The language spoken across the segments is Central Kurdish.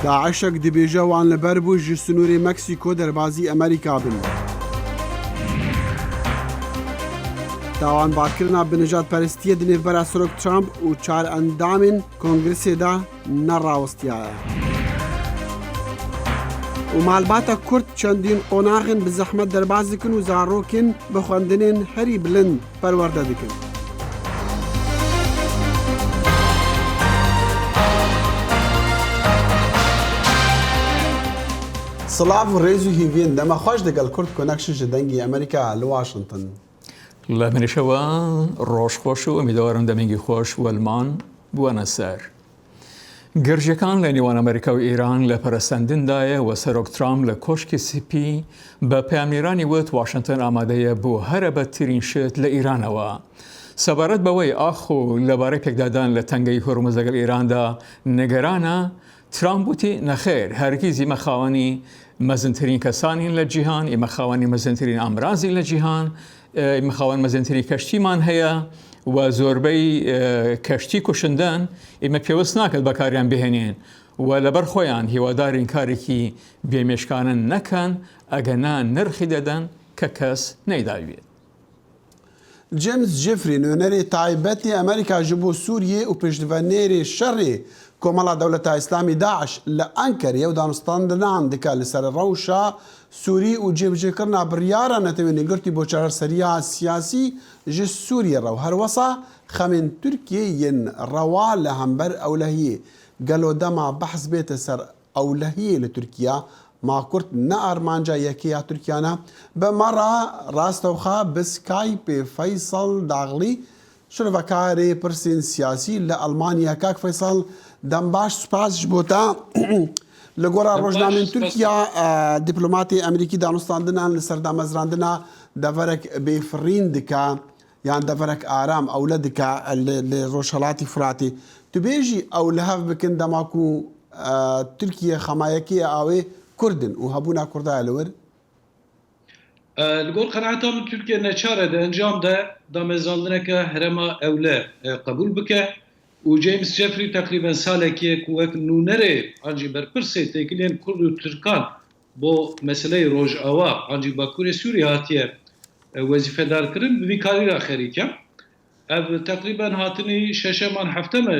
داعشك دبێژە وان لەبەر بوو ji سنووری مەکسیکۆ دەربازی ئەمریکا بن. داوانبارکردنا بنژاد پەرستیە دنێڤبەرا سەرۆک ترامپ û çar endamên Kongresê da nerawestiyaye. û malbata Kurd çendîn qonaxên bi zehmet derbas dikin û zarokên bi xwendinên herî bilind perwerde dikin. سلااف و ڕێز و هیڤێن دەمە خۆش دەگەڵ کورد کۆنەکشن ji dengê ئەمریکا li Washington. لە منیشەوە ڕۆژخۆش و ئەمیدوارم دەمێنگی خۆش وەلمان بوونە سەر. گرژەکان لە نێوان ئەمریکا و ئیران لە پەرەسەندندایە و سەرۆک ترامپ لە کۆشکی سپی بە پەیامێرانی وت واشنگتن ئامادەیە بۆ هەرە بەدترین شت لە ئیرانەوە. سەبارەت بەوەی ئاخ و لەبارەی پێکدادان لە تەنگەی هۆرموز لەگەڵ ئیراندا نیگەرانە، ترامپ وتی نەخێر هەرگیز ئێمە خاوەنی مەزنترین کەسانین لە جیهان، ئێمە خاوەنی مەزنترین ئامرازی لە جیهان، ئێمە خاوەن مەزنترین کەشتیمان هەیە و زۆربەی کەشتی کوشندن ئێمە پێوەست ناکات بەکاریان بهێنین و لەبەر خۆیان هیوادارین کارێکی بێمێشکانن نەکەن ئەگەنا نرخی دەدەن کە کەس نەیداوێت. جیمز جفری نوێنەری تایبەتی ئەمریکا ji بۆ سووریێ û pêşvenerê şerê Komala Dewleta İslamî Daeş li Enkerê û danûstandinan dike li ser rewşa Sûrî û cêbijêkirina biryara netewên girtî bo çareseriya siyasî ji Sûriyê rew. Her wesa xemên Tirkiyê yên rewa li hember ewlehiyê. Gelo dema behs bête ser ewlehiyê li Tirkiya, ma Kurd ne armanca yekeya Tirkiya ne. Bi mera rastewxa bi Skypê Feysal Daxlî şirvekarê pirsên siyasî li Almanya. Kak Feysal dem baş spas ji bo te. Li gora rojnamên Tirkiya dîplomatê Emerîkî danûstandinan li ser damezrandina deverek bêfirîn dike yan deverek aram ewle dike li Rojhilatê Firatê. Tu bêjî ew li hev bikin dema ku Tirkiye xemayekiya awê Kurdin û hebûna Kurdaya li wir? Li gor qenaeta min Tirkiye neçare di encam de damezrandineke herema ewle qebûl bike û James Jeffrey teqrîben salekê ku wek nûnerê an jî berpirsê têkiliyên Kurd û Tirkan bo meseleyê Rojava an jî Bakurê Sûriyê hatiye wezîfedarkirin bi vî karî re xerîke. Ev teqrîben hatinî şeşeman hefteme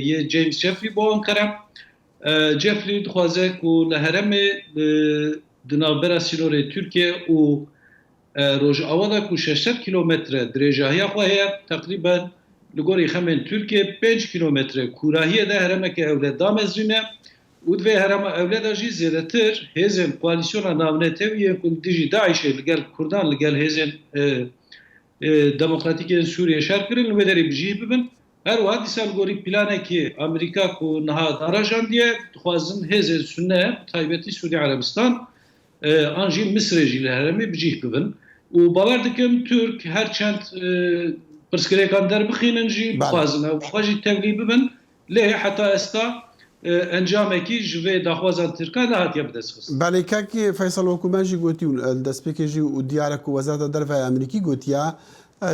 yê James Jeffrey bo Ankara. Jeffrey dixwaze ku li heremê di navbera sînorê Tirkiye û Rojava da ku 600 kilometre dirêjahiya xwe heye teqrîben li gorî xemên Tirkiye 5 kilometre kûrahiyê de heremeke ewle damezrîne û divê herema ewle de jî zêdetir hêzên koalîsyona navnetewiyên ku dijî Daişê li gel Kurdan li gel hêzên demokratîkên Sûriye şer kirin li wê derê bijî bibin. Her wiha dîsa li gorî planekî Amerîka ku niha darajandiye dixwazin hêzên Sunne taybetî Sûdî Erebistan an jî Misrê jî li heremê bijîh bibin û bawer dikim Türk her çend pirsgirêkan derbixînin jî bixwazin ew xwe jî tevlî bibin lê heta êsta encamekî ji vê daxwazan Tirkan nehatiye bidestxistin. Belê kekê Feysal wekû me jî gotî û destpêkê jî û diyar ku Wezareta Derve Amerîkî gotiye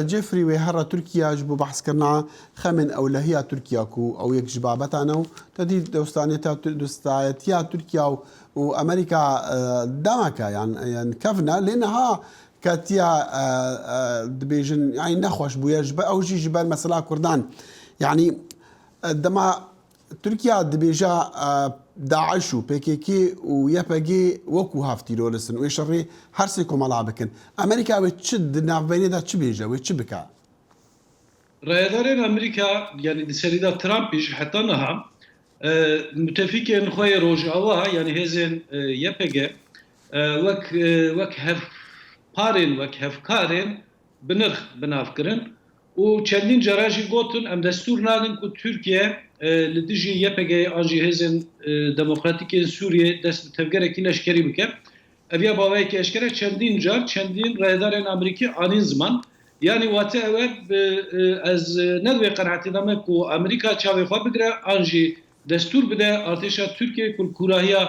Jeffrey wê hera Tirkiya ji bo behskirina xemên ewlehiya Tirkiya ku ew yek ji babetan ew tedî dostayetiya Tirkiya û Amerîka demeke yan kevne lê niha ketiya dibêjin yanî nexweş bûye ji ber ew jî ji ber mesela Kurdan. Yanî dema Tirkiya dibêje Daeş û PKK û YPG wekû hevtîroristin wê şerê her sê komala bikin. Amerîka wê çi di navbênê de çi bêje wê çi bike? Rêdarên Amerîka yanî di serî de Trumpî ji heta niha müttefikên xwe yê Rojava yanî hêzên YPG wek hevparên wek hevkarên bi nirx binavkirin û çendîn cara jî gotin em destûr nadin ku Tirkiye li dijî YPG'ye an jî hêzên demokratîkên Sûriyê dest bi tevgerekî leşkerî bike. Ev ya bawayekî eşkere çendîn car çendîn rêdarên Amerîkî anîn ziman yanî wate ew ez ne divê qenaetî dame ku Amerîka çavê xwe bigire an jî destûr bide artêşa Tirkiye ku Kûrahiya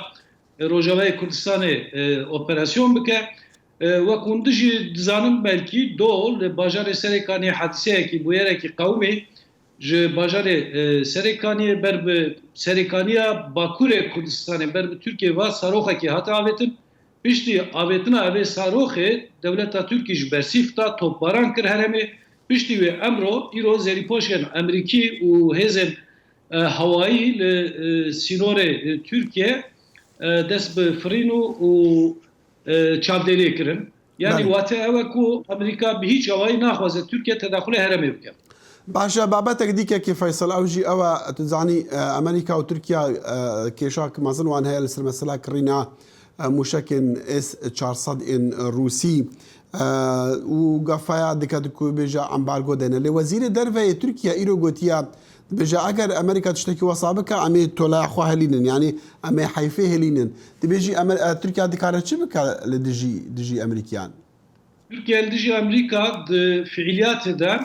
Rojavayê Kurdistanê operasyon bike. Wek hûn dijî dizanin belkî dol li bajarê Serêkanê hediseyekî bûyerekî qewmê ji bajarê Serêkaniyê ber bi Serêkaniya Bakurê Kurdistanê ber bi Tirkiye va saroxekê hate avêtin. Piştî avêtina evê saroxê dewleta Tirkiye ji bersîf da topbaran kir heremê. Piştî wê emro îro zerîpoşên Emerîkî û hêzên hewayî li sînorê Tirkiye dest bi firîn û çavdêriyê kirin. Yani wate ew ku Emerîka bi hiç hewayî naxwaze Tirkiye tedaxulê heremê bike. باشا بابەتێک دیکێکی فەیسەڵ ئەوژی ئەوە توزانی ئەمریکا و تورکیا کێشاک مەزن وان هەیە لەسەر مەسەلا کڕینا موشکên S-400 رووسی و گەفایا دکات و بێژە ئەمبارگۆ دێنە لێ وەزیرە دەرڤەیە تورکیا ئیرۆ گوتیە دبێژە ئەگەر ئەمریکا تشتێکی وەسا بکە ئەمێ تۆلایخوا هەلینن یعنی ئەمێ حیفێ هەلینن دبێژی تورکیا دکارە چی بکە لە دژی ئەمریکیان Türkiye dijî Emerîka di fiiliyatê de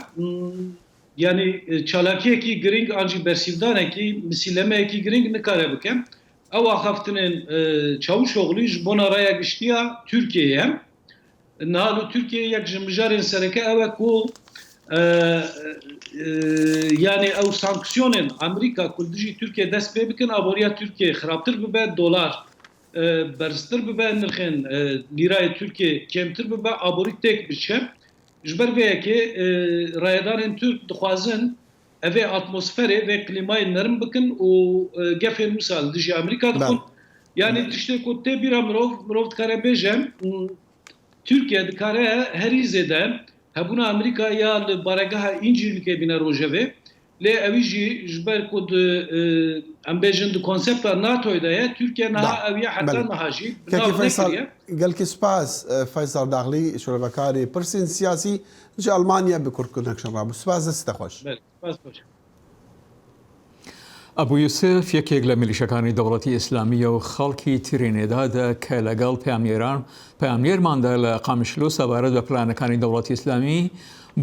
yani çalakiyekî giring an jî bersîvdanekî misîlemeyekî giring nikare bike. Ew axaftinên Çavuşoğlu ji bona raya giştiya Tirkiyeyê. Niha li Tirkiyeyê yek ji mijarên sereke ew e ku yani ew sanksiyonên Emerîka ku dijî Tirkiye dest pê bikin aboriya Tirkiye xirabtir bibe dolar berstir bibe nirxên lîrayê Tirkiye kêmtir bibe aborî têk biçe. Ji ber vê yekê rayedarên Türk dixwazin evê atmosferê vê klîmayê nerim bikin û gefên misal dijî Emerîka dixwin. Yani tiştê ku tê bîra mirov dikare bêje Tirkiye dikare herî zêde hebûna Emerîka ya li baregeha İncirlikê bîne rojevê lê evî jî ji ber ku em bêjin di konsepta NATO'yê de ye Tirkiye niha ew ye heta niha jî gelkî spas Feysal Daxlî şorevekarê pirsên siyasî ji Almanya bi Kurdkirnekşan rabû spas dest te xweş. ئەبوو یوسف یەکێک لە میلیشەکانی دەوڵەتی ئیسلامیە و خەڵکی ترینێدادا کە لەگەڵ پەیامنێرماندا لە قامشلۆ سەبارەت بە پلانەکانی دەوڵەتی ئیسلامی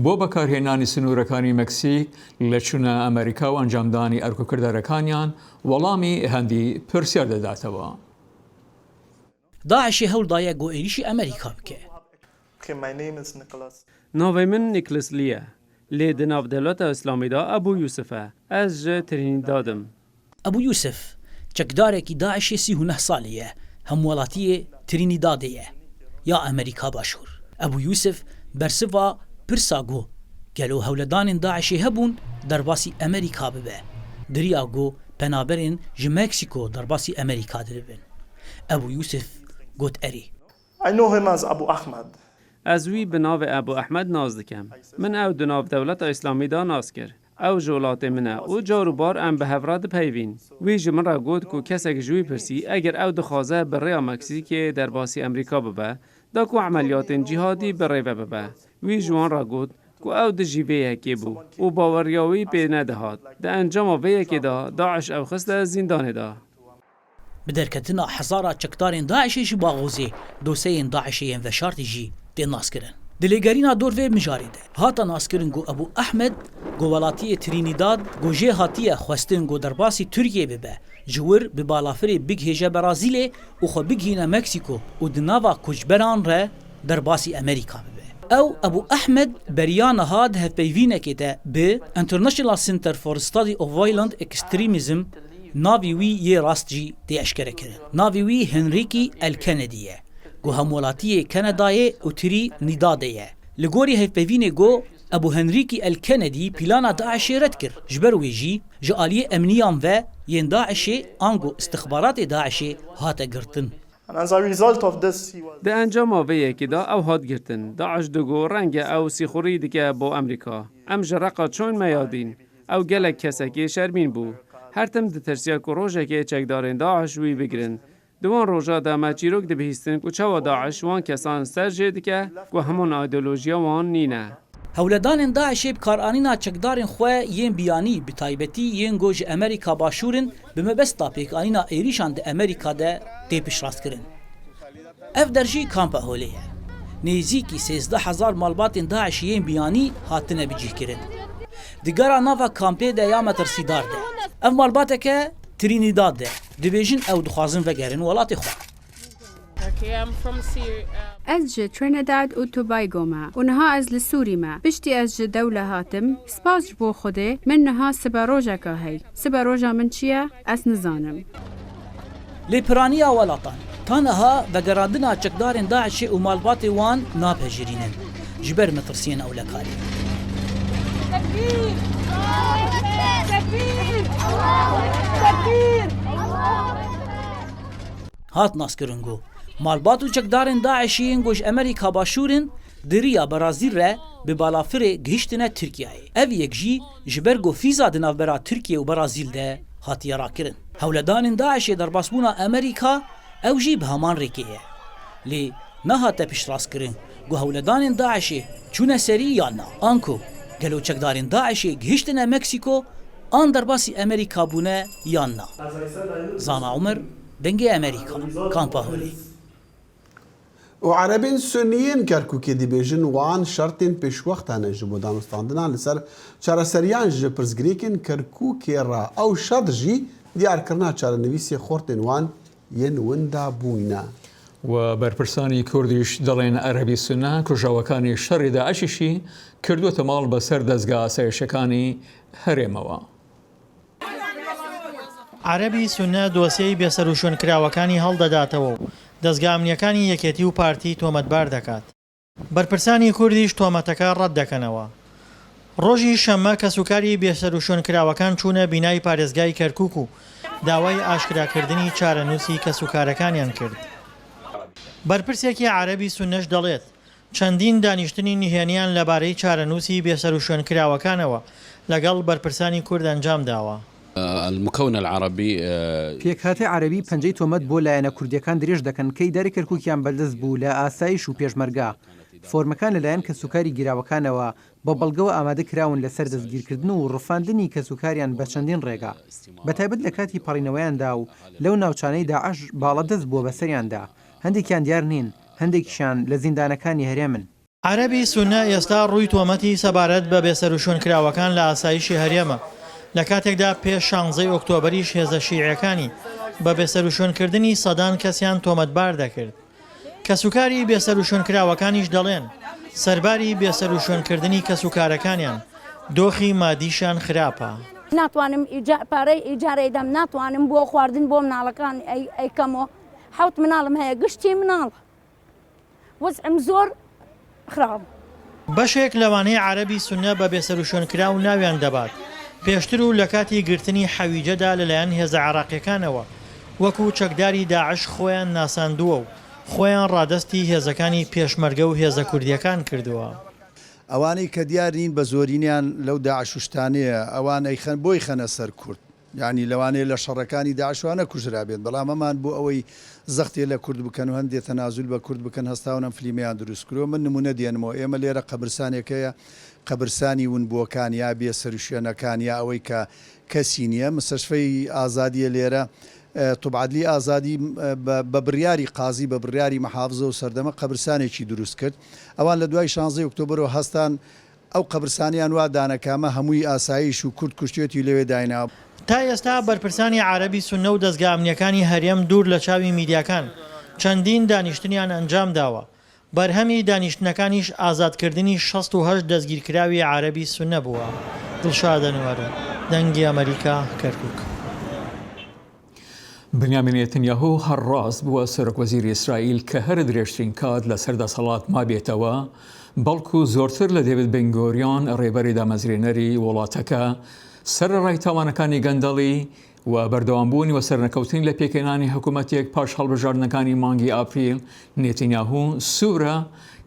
بۆ بەکارهێنانی سنوورەکانی مەکسیک لە چوونە ئەمریکا و ئەنجامدانی ئەرکوکردارەکانیان وەڵامی هەندی پرسیار دەداتەوە. داعشی هەوڵدایە گۆ عێریشی ئەمریکا بکە. ناوی من نیکلس لیه. لێ di navdewleta Islamî da Ebu Yusuf e. Ez ji Trinidadîm. Ebu Yusuf çekdarekî Daişê 39 salî ye hemwelatiyê Trinidadê ye ya Amerîka Başûr. Ebu Yusuf bersiva pirsa got gelo hewledanên Daişê hebûn derbasî Amerîka bibe. Diriya got penaberên ji Meksîko derbasî Amerîka diribin. Ebu Yusuf got erê. I know him as Abu Ahmed. Ez wî bi navê Ebu Ahmed naz dikim. Min ew di navdewleta Îslamî da nas kir. Ew ji welatê min e û carubar em bi hevra dipeyvîn. Wî ji min re got ku kesek ji wî pirsî eger ew dixwaze bi rêya Meksîkê derbasî Emerîka bibe, da ku emeliyatên cîhadî bi rêve bibe. Wî ji wan re got ku ew di jî vê yekê bû û baweriya wî pê nedihat. Di encama vê yekê da Daeş ew xiste zîndanê da. Bi derketina hezara çekdarên Daişê ji Baxozê doseyên Daişê yên veşartî jî tê naskirin. Dilêgerîna dorvê mijarê de hata naskirin got Ebu Ahmed got welatiyê Trinidad got jê hatiye xwestin got derbasî Tirkiye bibe ji wir bi balafirê bighêje Brazîlê û xwe bighîne Meksîko û di nava koçberan re derbasî Amerîka bibe. Ew Ebu Ahmed beriya niha di hevpeyvînekê de bi International Center for Study of Violent Extremism navî wî yê rast jî tê eşkere kirin. Navî wî Henrikî El Kennedy ye. Got hemwelatiyê Kanadayê û Trinidadê ye. Li gorî hevpeyvînê got Ebu Henrikî El Kennedy plana Daişê red kir. Ji ber wê jî ji aliyê emniyan ve yên Daişê an got istixbaratê Daişê hate girtin. Di encama vê yekê da ew hat girtin. Daeş digot renge ew sîxurî dike bo Emerîka. Em ji reqa çûn me yadîn. Ew gelek kesekê şermîn bû. Her tim ditirsiya ku rojekê çekdarên Daeş wî bigirin. Di wan roja de me çîrok dibihîstin ku çawa Daeş wan kesan ser jê dike ku hemûn îdeolojiya wan nîne. Hewledanên Daişê bi karanîna çekdarên xwe yên biyanî bi taybetî yên got ji Amerîka Başûrin bi mebesta pêkanîna êrîşan di Amerîka de tê piştrastkirin. Ev derjî Kampa Holê ye. Nêzîkî 13,000 malbatên Daişê yên biyanî hatine bicihkirin. Digara nava kampê de ya metirsîdar de. Ev malbateke Trinidad de. Dibêjin ew dixwazin vegerin welatê xwe. Okay, I'm from Syria. از جه ترینیداد و توباگو ما ونها از لسوری ما بشتی از جه دولة هاتم سپاس بو خوده من نها سبا روژا که هی سبا روژا من چیه از نزانم لپرانیا ولاتان تانها بگرادنا چکدارین داعش و مالبات وان ناپجرینن جبر مترسین اولکاری تکبیر تکبیر تکبیر هات ناسکرنگو مالبات و چکدارین داعشین گوش امریکا باشورن دریا برازیل ره به بالافر گهشتنه ترکیه او یک جی جبرگو فیزا دناو برا ترکیه و برازیل ده هاتی راکرن هولدان داعش در باسبونا امریکا او جی به همان ریکیه لی نهاته پیش راست کرن گو هولدان داعش چونه سری یا نه آنکو گلو چکدارین داعش گهشتنه مکسیکو آن در باسی امریکا بونه یا نه زانا عمر دنگی امریکا کامپا هولی وعربين سنيين كركوكي دي بيجن وان شرطين بيش وقت هنا جبو دانستاندنا لسر شارع سريان جبرز جريكن كركوكي را او شادجي ديار كرنا شارع نويسي خورتين وان ين وندا بوينا و بەرپرسانی کوردیش دەڵێن عەرەبی سونە کوژاوەکانی شەڕی داعشیشی کردووەتە ماڵ بەسەر دەستگا ئاسایشەکانی هەرێمەوە. عەرەبی سونە دۆسیەی بێسەر و شوێنکراوەکانی هەڵدەداتەوە و دەستگا ئەمنیەکانی یەکێتی و پارتی تۆمەتبار دەکات. بەرپرسانی کوردیش تۆمەتەکە ڕەت دەکەنەوە. ڕۆژی شەممە کەسوکاری بێسەر و شوێنکراوەکان چوونە بینای پارێزگای کەرکووک و داوای ئاشکراکردنی چارەنووسی کەسوکارەکانیان کرد. بەرپرسێکی عەرەبی سونەش دەڵێت چەندین دانیشتنی نهێنیان لەبارەی چارەنووسی بێسەر و شوێنکراوەکانەوە لەگەڵ بەرپرسانی کورد ئەنجام داوە. المكون العربي پێکهاتی عربی پەنجەی تۆمەت بۆ لایەنە کوردیەکان درێژ دەکەن کەی داری کەرکووکیان بەردەست بوو لە ئاسایش و پێشمەرگا فۆرمەکان لەلایەن کەسوکاری گیراوەکانەوە بە بەڵگەوە ئامادە کراون لەسەر دەستگیرکردن و ڕفاندنی کەسوکاریان بە چەندین ڕێگا بەتایبەت لە کاتی پەڕینەوەیاندا و لەو ناوچانەی داعش باڵە دەست بووە بەسەریاندا هەندێکیان دیار نین هەندێکیشان لە زیندانەکانی هەرێمن. عەرەبی سونە ئێستا ڕووی تۆمەتی سەبارەت بە بێسەر و شوێنکراوەکان لە ئاسایشی هەرێمە لە کاتێکدا پێش 16 ئۆکتۆبەریش هێزە شیعەکانی بە بێسەر و شوێنکردنی سەدان کەسیان تۆمەتبار دەکرد. کەسوکاری بێسەر و شوێنکراوەکانیش دەڵێن سەرباری بێسەر و شوێنکردنی کەسوکارەکانیان دۆخی مادیشان خراپە. ناتوانم پارەی ئیجارەی دەم ناتوانم بۆ خواردن بۆ مناڵەکان ئەیکەمەوە حوت مناڵم هەیە گشتی مناڵ وەزعم زۆر خراپ. بەشێک لەوانەیە عەرەبی سونە بە بێسەر و شوێنکراو ناویان دەبات پێشتر و لە کاتی گرتنی حەویجەدا لەلایەن هێزە عێراقیەکانەوە وەکو چەکداری داعش خۆیان ناساندووە و خۆیان ڕادەستی هێزەکانی پێشمەرگە و هێزە کوردیەکان کردووە. ئەوانەی کە دیار نین بە زۆرینیان لەو داعششتانەیە ئەوان بۆی خەنە سەر کورد یعنی لەوانەیە لە شەڕەکانی داعشوانە کوژرا بێت بەڵام ئەمان بۆ ئەوەی زەختێ لە کورد بکەن و هەندێک تەنازول بە کورد بکەن هەستاونم فلیمیان دروست کرۆ من نمونە دێنمەوە ئێمە لێرە قەبرسانێکەیە قەبرسانی ونبووەکان یا بێ سەرشوێنەکان یا ئەوەی کە کەسی نییە مستەشفەی ئازادیە لێرە توبعادلی ئازادی بە بڕیاری قازی بە بڕیاری مەحافزە و سەردەمە قەبرسانێکی دروست کرد ئەوان لە دوای 16 ئۆکتۆبرەوە هەستان ئەو قەبرسانیان وا دانەکامە هەمووی ئاسایش و کورد کوشتێتی لەوێ دایناوە. تا ئێستا بەرپرسانی عەرەبی سونە و دەستگا ئەمنیەکانی هەرێم دوور لە چاوی میدیاکان چەندین دانیشتنیان ئەنجام داوە. بەرهەمی دانیشتنەکانیش ئازادکردنی 68 دەستگیرکراوی عەرەبی سونە بووە. دڵشادەنوەرە دەنگی ئەمریکا کەرکووک. بنیامین نێتنیاهو هەڕاست بووە سەرۆکوەزیری ئیسرائیل کە هەر درێژترین کات لە سەردەسەڵات مابێتەوە بەڵکو زۆرتر لە دێوید بێنگۆریۆن ڕێبەری دامەزرێنەری وڵاتەکە سەرڕای تاوانەکانی گەندەڵی و بەردەوامبوونی وە سەرنەکەوتنی لە پێکێنانی حکوومەتێک پاش هەڵبژاردنەکانی مانگی ئاپریل نێتنیاهو سوورە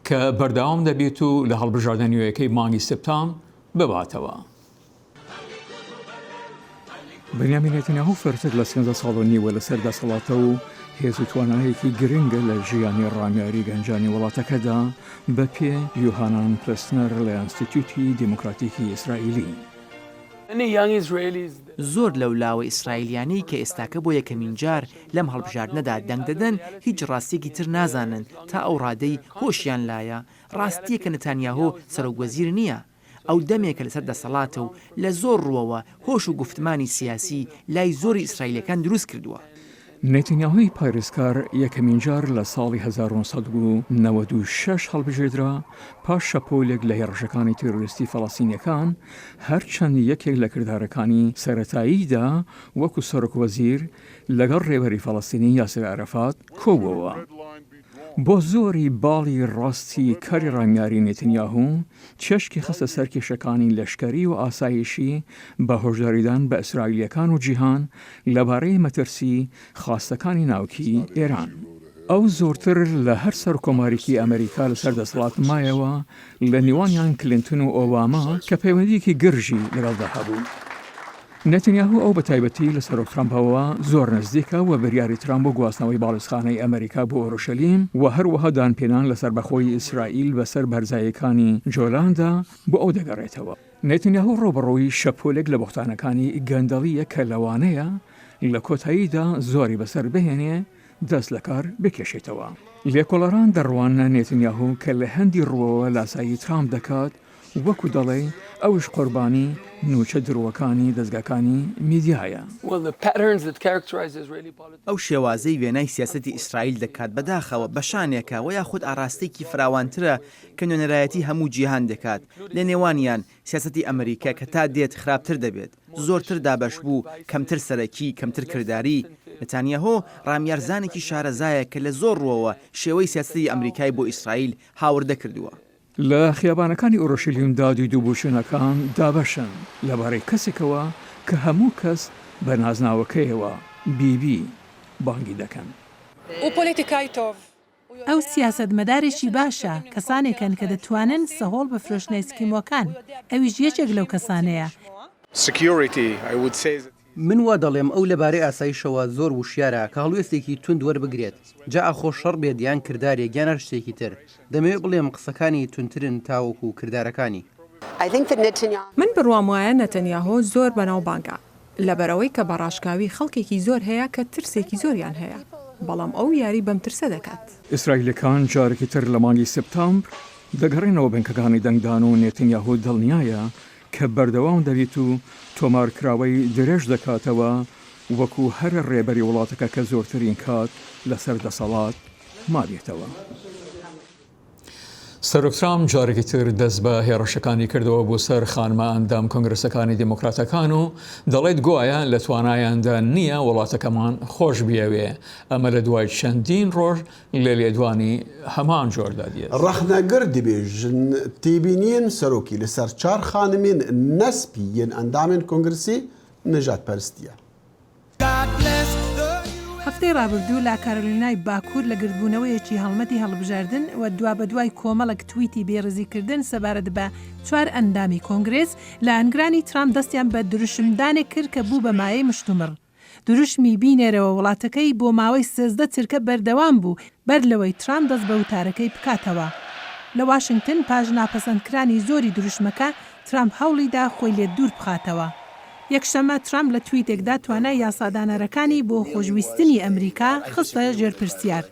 کە بەردەوام دەبێت و لە هەڵبژاردننیوەکەی مانگی سپتام بباتەوە. بنیامین نێتنیاهو فەرتر لە 13 ساڵ و نیوە لە سەردەسەڵاتە و هێز و توانایەکی گرنگە لە ژیانی ڕامیاری گەنجانی وڵاتەکەدا بە پێ یوهانان پلسنەر لە ئینستیتیوتی دیموکراتیکی ئیسرائیلی. زۆر لەو لاوە ئیسرائیلیانی کە ئێستاکە بۆ یەکەمین جار لەم هەڵبژاردنەدا دەنگ دەدەن هیچ ڕاستێکی تر نازانن تا ئەو ڕادەی هۆشیان لایە ڕاستیە کە نەتانیاهۆ سەرۆکوەزیر نییە. ئەو دەمێکە لەسەر دەسەڵاتە و لە زۆر ڕووەوە هۆش و گفتمانی سیاسی لای زۆری ئیسرائیلەکان دروست کردووە. نێتنیاهوی پایرسکار یەکەمین جار لە ساڵی 1996 هەڵبژێردرا پاش شەپۆلێک لە هێرشەکانی تێرۆریستی فەڵەستینیەکان هەرچەند یەکێک لە کردارەکانی سەرەتاییدا وەکو سەرۆکوەزیر لەگەڵ ڕێبەری فەڵەستینی یاسر عەرەفات کۆبووەوە. بۆ زۆری باڵی ڕاستی کاری ڕامیاری نێتنیاهو چێشکی خستە سەر کێشەکانی لەشکەری و ئاسایشی بە هۆشداریدان بە ئیسرائیلیەکان و جیهان لەبارەی مەترسی خاستەکانی ناوکی ئێران. ئەو زۆرتر لە هەر سەر کۆماریکی ئەمریکا لەسەر دەسەڵات مایەوە لە نێوانیان کلینتن و ئۆباما کە پەیوەندیەکی گرژی لەگەڵدا هەبوو. نێتنیاهو ئەو بە تایبەتی لە سەرۆک ترامپەوە زۆر نزدیکە و بەریاری ترامپ بۆ گواستنەوەی باڵوسخانەی ئەمریکا بۆ ئۆروشەلیم و هەروەها دانپێنان لەسەر بەخۆی ئیسرائیل بەسەر بەرزایەکانی جۆلاندا بۆ ئەو دەگەڕێتەوە. نێتنیاهو ڕۆبەڕۆوی شەپۆلێک لە بۆختانەکانی گەندەڵیە کە لەوانەیە لە کۆتاییدا زۆری بەسەر بهێنێ دەست لە کار بکێشێتەوە. لێکۆڵەران دەڕوانە نێتنیاهو کە لە هەندی ڕووەوە لاسایی ترامپ دەکات وەکو دەڵێ ئەوش قوربانی نوچە درۆوەکانی دەستگاکانی میدیایە. ئەو شێوازەی وێنای سیاسەتی ئیسرائیل دەکات بەداخەوە بەشانێکە و یاخود ئاراستێکی فراوانترە کە نوێنەرایەتی هەموو جیهان دەکات لە نێوانیان سیاسەتی ئەمریکا کە تا دێت خراپتر دەبێت زۆرتر دابەش بوو کەمتر سەرەکی کەمتر کردداری. نتانیاهۆ ڕامیارزانێکی شارەزایە کە لە زۆر ڕۆوە شێوەی سیاسەتی ئەمریکای بۆ ئیسرائیل هاوردە کردووە. لە خیابانەکانی ئۆروشەلیم دوو بووشونەکان دابەشن لەبارەی کەسێکەوە کە هەموو کەس بە نازناوەکەیەوە بیبی بانگی دەکەن. ئەو سیاسەتمەدارێکی باشە کەسانێکن کە دەتوانن سەهۆڵ بە فرۆشتنەی سکیمۆکان ئەویش یەکێک لەو کەسانەیە. من وا دەڵێم ئەو لەبارەی ئاسایشەوە زۆر وشیارە کە هەڵوێستێکی تند وەربگرێت جا ئەخۆ شەڕ بێت یان کردارێک یان هەر شتێکی تر دەمەوێت بڵێم قسەکانی تونترن تاوەکو کردارەکانی. من بڕوام وایە نەتەنیاهۆ زۆر بەناوبانگە لەبەرەوەی کە بەڕاشکاوی خەڵکێکی زۆر هەیە کە ترسێکی زۆریان هەیە بەڵام ئەو یاری بەم ترسە دەکات. ئیسرائیلەکان جارێکی تر لە مانگی سپتامبر دەگەڕێنەوە بنکەکانی دەنگدان و نێتنیاهۆ دڵنیایە کە بەردەوام دەبێت و تۆمارکراوەی درێژ دەکاتەوە وەکو هەر ڕێبەری وڵاتەکە کە زۆرترین کات لەسەر دەسەڵات مابێتەوە. سەرۆک ترامپ جارێکی تر دەست بە هێرشەکانی کردەوە بۆ سەر خانمە ئەندام کۆنگرسەکانی دموکراتەکان و دەڵێت گوایە لە توانایاندا نییە وڵاتەکەمان خۆش بیاوێ. ئەمە لە دوای چەندین ڕۆژ لە لێدوانی هەمان جۆردا دیێت. ڕەخنەگر دەبێژن تێبینین سەرۆکی لەسەر 4 خانمین نەسپی یەن ئەندامێن کۆنگرسی نەژاد پەرستیە. هەفتەی ڕابردوو لا کارۆلینای باکوور لە گردبوونەوەیەکی هەڵمەتی هەڵبژاردن و دوا بەدوای کۆمەڵک تویتی بێڕزیکردن سەبارەت بە 4 ئەندامی کۆنگرێس لە ئەنگرانی ترامپ دەستیان بە دروشمدانێک کرد کە بوو بە مایەی مشتومڕ. دروشمی بینێرەوە وڵاتەکەی بۆ ماوەی 13 چرکە بەردەوام بوو بەر لەوەی ترامپ دەست بە وتارەکەی بکاتەوە. لە واشنگتن پاش ناپەسەندکرانی زۆری دروشمەکە ترامپ هەوڵیدا خۆی لێ دوور بخاتەوە. یەکشەمە ترامپ لە تویتێکدا توانای یاسادانەرەکانی بۆ خۆشویستنی ئەمریکا خستە ژێرپرسیار.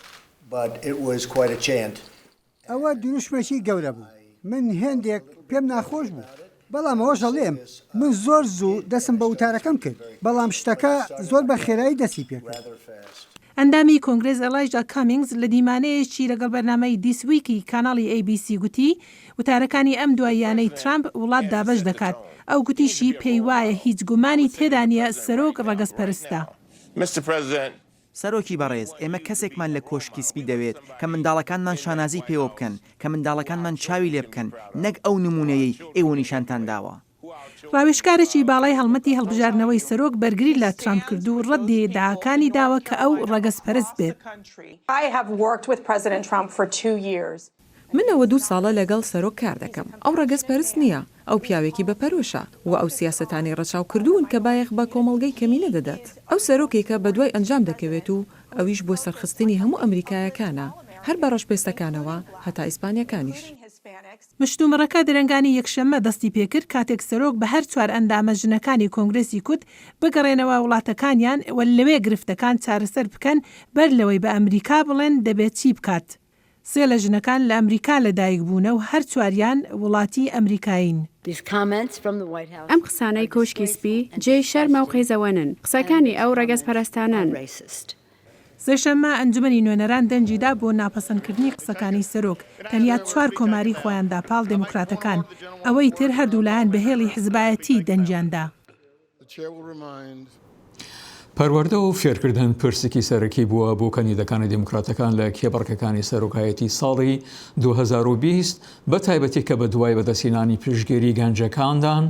ئەوە دروشمێکی گەورە بوو. من هێندێک پێم ناخۆش بوو. بەڵام ئەوەش دەڵێم من زۆر زوو دەسم بە وتارەکەم کرد. بەڵام شتەکە زۆر بە خێرایی دەستی پێکرد. ئەندامی کۆنگرێس ئەلایجا کامینگز لە دیمانەیەکی لەگەڵ بەرنامەی دیسویکی کاناڵی ABC گوتی وتارەکانی ئەم دواییانەی ترامپ وڵات دابەش دەکات. ئەو گوتیشی پێی وایە هیچ گومانی تێدا نیە سەرۆک ڕەگەزپەرستە. سەرۆکی بەڕێز ئێمە کەسێکمان لە کۆشکی سپی دەوێت کە منداڵەکانمان شانازی پێوە بکەن کە منداڵەکانمان چاوی لێ بکەن نەک ئەو نمونەیەی ئێوە نیشانتان داوە. ڕاوێژکارێکی باڵای هەڵمەتی هەڵبژارنەوەی سەرۆک بەرگری لە ترامپ کرد و ڕەدی داعاکانی داوە کە ئەو ڕەگەزپەرست بێت. من ئەوە 2 ساڵە لەگەڵ سەرۆک کار دەکەم. ئەو ڕەگەزپەرست نییە. ئەو پیاوێکی بەپەرۆشە و ئەو سیاسەتانی ڕەچاو کردوون کە بایەخ بە کۆمەڵگەی کەمینە دەدات. ئەو سەرۆکێکە بە دوای ئەنجام دەکەوێت و ئەویش بۆ سەرخستنی هەموو ئەمریکایەکانە هەر بە ڕەشپێستەکانەوە هەتا ئیسپانیەکانیش. مشتومڕەکە درەنگانی یەکشەممە دەستی پێکرد کاتێک سەرۆک بە هەر 4 ئەندامە ژنەکانی کۆنگرێسی کورد بگەڕێنەوە وڵاتەکانیان و لەوێ گرفتەکان چارەسەر بکەن بەر لەوەی بە ئەمریکا بڵێن دەبێت چی بکات. 3 لە ژنەکان لە ئەمریکا لەدایک بوونە و هەر 4یان وڵاتی ئەمریکاین. ئەم قسانەی کۆشکی سپی جێی شەرمە و قێزەوەنن قسەکانی ئەو ڕەگەزپەرستانن. سێشەممە ئەنجومەنی نوێنەران دەنجیدا بۆ ناپەسەندکردنی قسەکانی سەرۆک تەنیا 4 کۆماری خۆیاندا پاڵ دموکراتەکان ئەوەی تر هەردوولایەن بەهێڵی حزبایەتی دەنجیاندا. پەروەردە و فێرکردن پرسێکی سەرەکی بووە بۆ کەندیدەکانی دیموکراتەکان لە کێبڕکەکانی سەرۆکایەتی ساڵی 2020 بە تایبەتی کە بە دوای بەدەستهێنانی پشتگیری گەنجەکاندان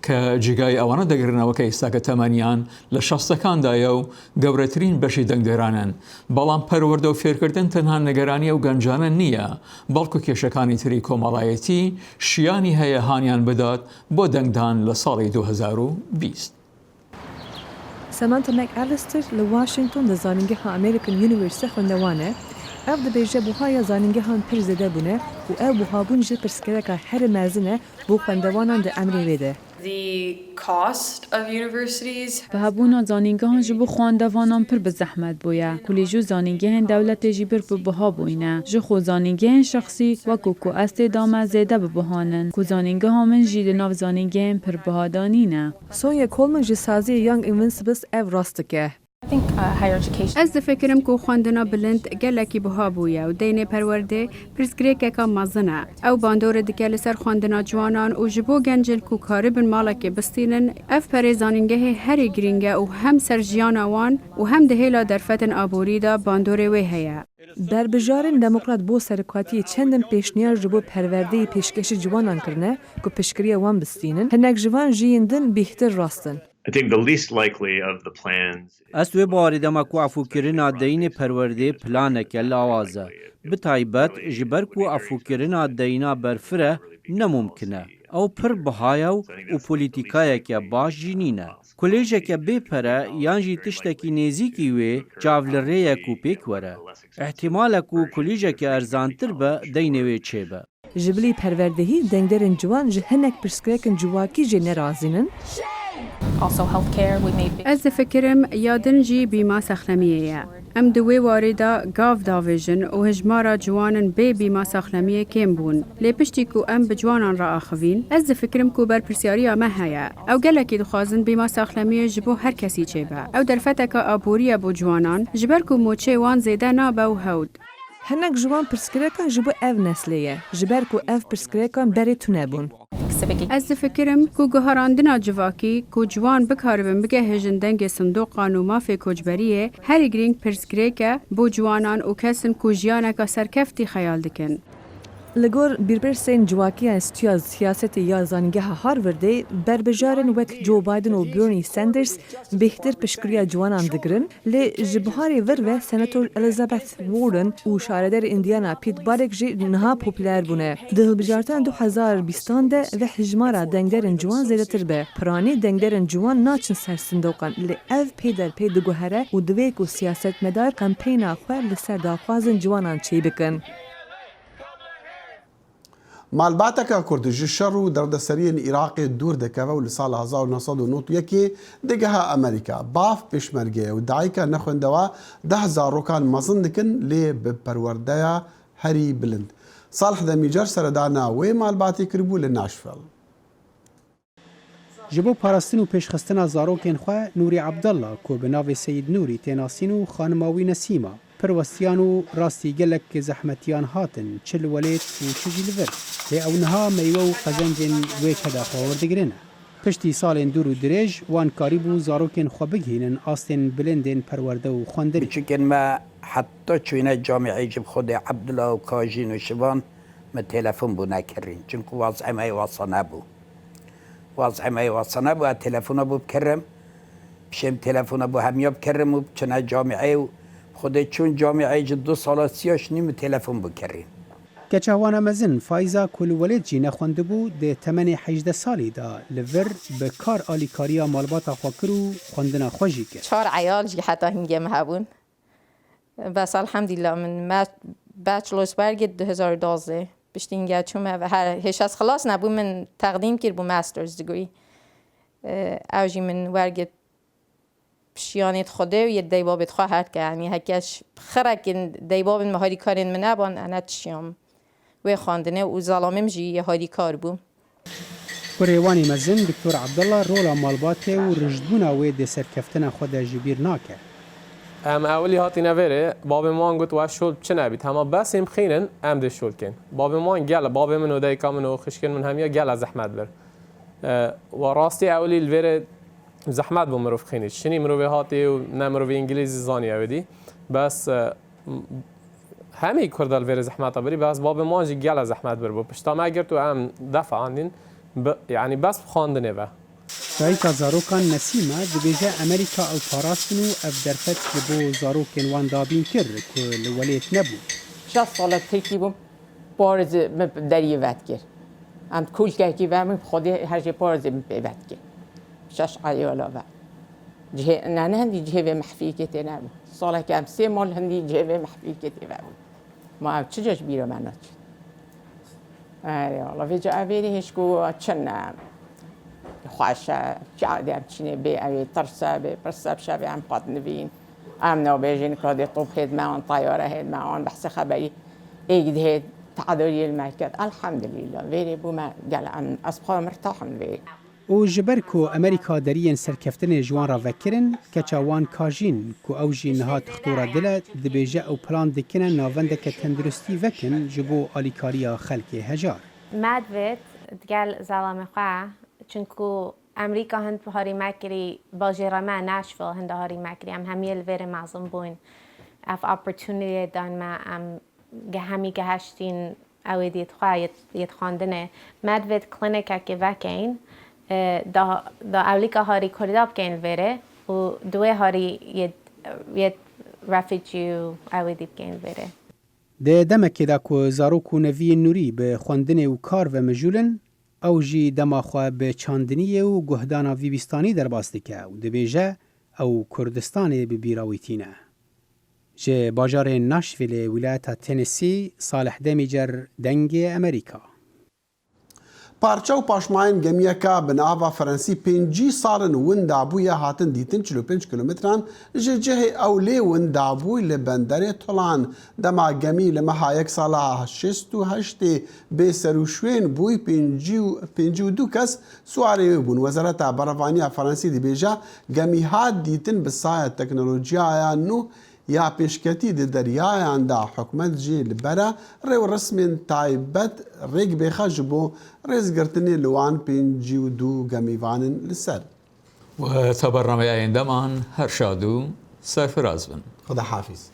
کە جگای ئەوانە دەگرنەوە کە ئێستاکە تەمەنیان لە 60ەکاندایە و گەورەترین بەشی دەنگدەرانن. بەڵام پەروەردە و فێرکردن تەنها نەگەرانی ئەو گەنجانە نییە، بەڵکو کێشەکانی تری کۆمەڵایەتی شیانی هەیە هانیان بدات بۆ دەنگدان لە ساڵی 2020. سەمانتە مەکئالیستر لە واشنگتن لە زانینگەها ئەمریکن یونیڤرسیتە خوێندەوانە ئەو دەبێژە بووهایە زانینگەهان پڕ زێدە بوونە و ئەو بووهابوون ژە پرسکەرەکە هەر مەزنە بۆ خوێندەوانان دە ئەمریوێدە. بەهبوونا زانینگەهان ji bo xwendevanan pir bi zehmet bûye. Kulîjû zanîngehên dewletê jî bir bi biha bûyne. Ji xwe zanîngehên şexsî wekû ku ez tê dame zêde bibihanin. Ku zanîngeha min jî li nav zanîngehên pirbihadanî ne. Sonya Coleman ji saziyê Young Invincibles ev rast dike. Ez difikirim ku xwendina bilind gelekî biha bûye û deynê perwerdê pirsgirêkeka mezin e. Ew bandorê dike li ser xwendina ciwanan û ji bo gencên ku karibin malekê bistînin, ev perê zanîngehê herî girîng e û hem ser jiyana wan û hem di hêla derfetên aborî de bandorê wê heye. Berbijarên demokrat bo serokatiyê çendin pêşniyar ji bo perwerdeyê pêşkeşî ciwanan kirine ku piştgiriya wan bistînin, hinek ji van jiyên din bêhtir rastin. Ez wê barê dema ku afûkirina deyînê perwerdê planeke lawaz e. Bi taybet ji ber ku afûkirina deyîna berfir e nemumkin e. Ew pir bihaya û polîtîkayeke baş jî nîne. Kolêjeke bêpere yan jî tiştekî nêzîkî wê çavlirêyek û pêk were. Ehtimale ku kolêjeke erzantir be deynê wê çêbe. Ji bilî perwerdehî dengderên ciwan ji hinek pirsgirêkên civakî jê nerazînin. Ez difikirim yadin jî bîma sexlemiyê ye. Em di wê warê de gav davêjin û hejmara ciwanin bê bîma sexlemiyê kêm bûn. Lê piştî ku em bi ciwanan re axivîn, ez difikirim ku berpirsiyariya me heye. Ew gelekî dixwazin bîma sexlemiyê ji bo her kesî çêbe. Ew derfeteka aboriye bo ciwanan ji ber ku moçê wan zêde nabe û hewd. Hinek ji wan pirsgirêkan ji bo ev neslê ye, ji ber ku ev pirsgirêkan berê tune bûn. Ez difikirim ku guherandina civakî ku ciwan bikaribin bigehêjin dengê sindoqan û mafê koçberiyê herî girîng pirsgirêk e bo ciwanan û kesin ku jiyaneka serkeftî xeyal dikin. Li gor bîrpirsên ciwakiya stûya siyasetê ya zanîngeha Harvardê berbijarên wek Joe Biden û Bernie Sanders bêhtir piştgiriya ciwanan digirin, lê ji biharê vir ve Senator Elizabeth Warren û şareder Indiana Pete Buttigieg jî niha popüler bûne. Di hilbijartina 2020 de ve hejmara dengderên ciwan zêdetir be. Piranî dengderên ciwan naçin ser sindoqan, lê ev pê derpê diguhere û divê ku siyasetmedar kampeyna xwe li ser daxwazên ciwanan çê bikin. مالباتەکە کورد ji şer û derdeseriên Iraqê dûr dikeve û li sala 1991 digeha Amerîka. Bav pêşmerge û dayîka nexwendewa 10,000 rokan mezin dikin lê bi perwerdeya herî bilind. Salih Demîcer seredana wê malbatê kiribû li Nashville. Ji bo parastin û pêşxistina zarokên xwe Nûrî Abdullah ku bi navê Seyid Nûrî tênasîn û xanima wî Nesîma perwestiyan û rastî gelek zehmetiyan hatin çi li welêt û çi jî li vir. Lê ew niha meywe û xezencên wê keda xwe werdigirin. Piştî salên dûr û dirêj wan karîbû zarokên xwe bigihînin astên bilindên perwerde û xwendirî. Biçûkên me heta çûne camîeyê ji Xwedê Ebdullah û Kajîn û Şivan me telefon bû nekirin. Çunku wazîmeyê wasa nebû. Wazîmeyê wasa nebû ez telefona bû bikirim. Pişêm telefona bû hemiya bikirim û biçûne camîeyê û Xwedê çûn camîeyê ji 2 sala siyaşinî me telefon bikirin. Keçawana mezin Fayza ku li welêt jî nexwendibû dê temenê 18 salî da li vir bi kar alîkariya malbata xwe kir û xwendina xwe jî kir. 4 عيال جي حتى هنگê me hebûn. بس الحمدلله من bachelor's bergê 2012 piştî hingê çûme ve her hêşas xelas nebû min teqdîm kir bû master's degree. Ew jî min wergê pişiyanê Xwedê û yê deybabê xwe herke yanî hekeş xerekên deybabên me harîkarên min neban ene tişiyam. Wê xwandinê û zalamim jî yê harîkar bû. Kurêwanê mezin Diktor Abdullah rola malbatê û rijdbûna wê dê serkeftina xwe de ji bîr nake. ام اولی هاتی نوره باب مان گفت و شول چه نبید اما بس ام خینن ام ده شول کن باب مان گل باب منو دای کامنو خشکن من همیا گل زحمت بر و راستی اولی الوره زحمت بو مروف خینید شنی مروف هاتی و نه مروف انگلیزی زانی اویدی بس همه کردال الوره زحمت بری بس باب مان جی گل زحمت بر بو پشتا ما اگر تو ام دفع عندین يعني بس خواندنه و دایکا زاروکان نسیمه دبیجه امریکا او پاراستن و اف درفت بو زاروکن وان دابین کر که لولیت نبود 60 سال تکی بوم بارز دری وقت کرد ام کل که و خودی هر جه بارز وقت کرد 6 عیالا و جه نه هندی جه مخفی کتی نبود سال که ام 3 مال هندی جه مخفی کتی و ما چجاش بیرو منات آره والله ویجا اویری هشکو چنم خواشا جادم چینه به اوی ترسا به پرسا بشابه ام قد نبین ام نوبیجین کادی طوب هید معان طیاره هید معان بحث خبری ایجد هید تعدولی المرکز الحمد لله ویری بو ما قال ام اصبح مرتاح من ویری او جبر کو امریکا درین سرکفتن جوان را وکرن کچاوان کاجین کو او جی نهات خطورا دل دبیجه او پلان دکنن ناونده که تندرستی وکن جبو آلیکاریا خلک هجار مدوید دگل زلام خواه چونکو امریکا هند هاری مکری باجرما ناشویل هند هاری مکری ام همیل ویر معظم بوین اف اپورتونیتی دان ما ام همی گهشتین او دیت خواه یت خواندنه مدوید کلینیکا که وکین دا اولیکا هاری کرداب کن وره و دوی هاری یه رفیجیو اویدیب کن وره ده دمکی دا که زاروکو نوی نوری به خواندن و کار و مجولن او جی دماخوا به چاندنی و گهدانا ویبیستانی در باستکه و دبیجه او کردستان ببیراویتینه. جه باجار ناشویل ولایت تنسی صالح دمیجر دنگ امریکا. پارچه و پاشماین گمیکا بناوا فرانسی 5 سالن وندابوی هاتن دیتن 45 کیلومتران جه اولی وندابوی لبندر طولان دما گمی لمها 1 ساله 68 به سروشوین بوی 52 کس سواری بون وزارت بروانی فرانسی دی بیجا گمی هات دیتن بسایه تکنولوژیا نو یا پیشکتی د دریایان دا حکومت جی لبرا ریو رسم تایبت ریگ بخش بو ریزگرتنی لوان 52 گمیوانن لسر و تبرم عندمان هر شادو سرفراز بن خدا حافظ